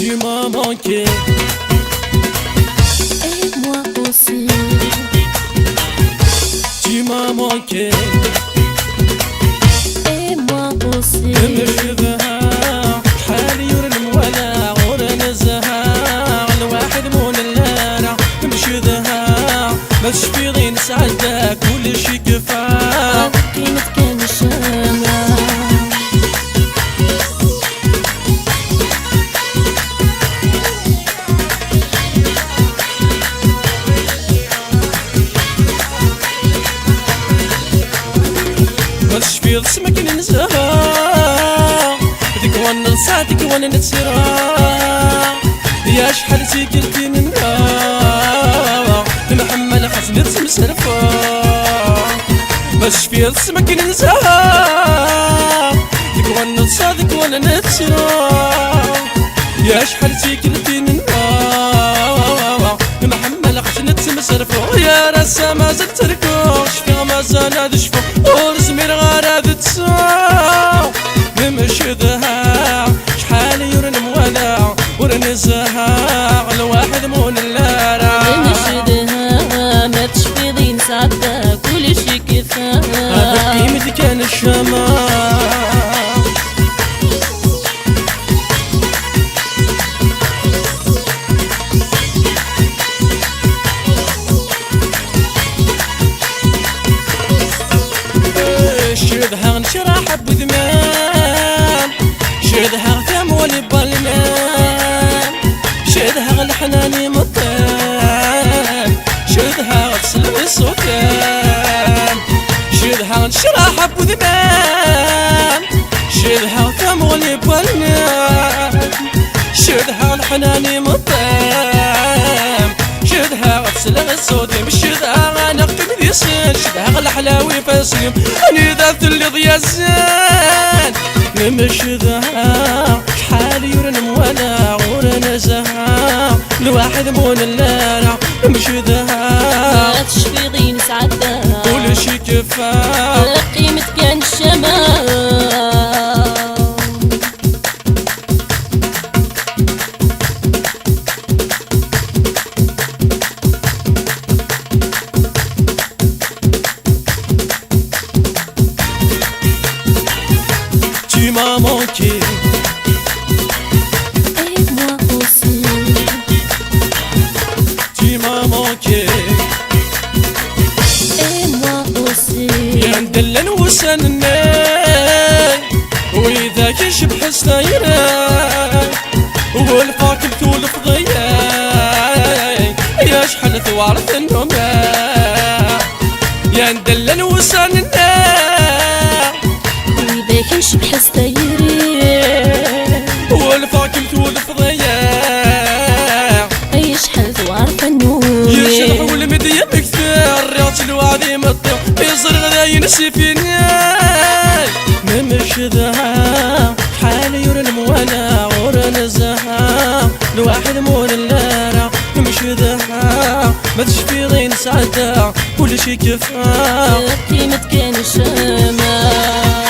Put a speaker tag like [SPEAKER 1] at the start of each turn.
[SPEAKER 1] Tu m'as manqué
[SPEAKER 2] et moi aussi.
[SPEAKER 1] Tu m'as manqué
[SPEAKER 2] et moi aussi.
[SPEAKER 1] نمشذها حالي ورا المولع ورا نزها الواحد مون اللارع نمشذها ما تشفي غير نسعدك كل شي كفا
[SPEAKER 2] قيمة كان الشمع.
[SPEAKER 1] ما تشفي اسمك ننساها بديك وانا نساعدك وانا نتسرها يا شحال سكرتي منها محمل خزنت مسرفة ما تشفي اسمك ننساها بديك وانا نساعدك وانا نتسرها يا شحال سكرتي منها محمل خزنت مسرفة يا راسها ما زلت تركوش فيها ما زال تشفى ورسمي غارة تساو نمشذها شحال يورن مولع ورنزها الواحد مون اللارع
[SPEAKER 2] نمشذها ما تشفي ضين سعدك كل شي كفاها
[SPEAKER 1] هذا قيمة كان الشمع شردها نشرح بذمان شردها ثم والبلمان شردها الحناني مطان شردها غسل الصوتان شردها نشرح بذمان شردها ثم والبلمان شردها الحناني مطان شردها غسل الصوتان بشردها نقتل يسن شردها الحلاوي فاسلم اني ذات اللي ضيازان نمشذها شحال يورن مولع ورنا زها الواحد مون اللارع نمشذها
[SPEAKER 2] ما تشفي ضين سعدك
[SPEAKER 1] كل شي كفا
[SPEAKER 2] قيمة كان الشمع.
[SPEAKER 1] Tu m'as manqué
[SPEAKER 2] et moi aussi.
[SPEAKER 1] Tu m'as manqué
[SPEAKER 2] et moi aussi.
[SPEAKER 1] يا ندلن وسنناي وإذا كشبح ستايراي والفاكل تولف ضياي يا شحال ثوارث النماء يا ندلن وسنناي
[SPEAKER 2] وإذا كنشبح ستايري
[SPEAKER 1] والفاكل تولف ضياع
[SPEAKER 2] أي شحال ثوار فنون
[SPEAKER 1] يشرح والمدية مكثر رياض الوعدي مطر يصير غدا ينسي فيناي نمشذها حالي يورن مولع ورنا زها الواحد مون اللارع نمشذها ما تشفي غير سعدها كل شي كفا
[SPEAKER 2] قيمة كان الشمع.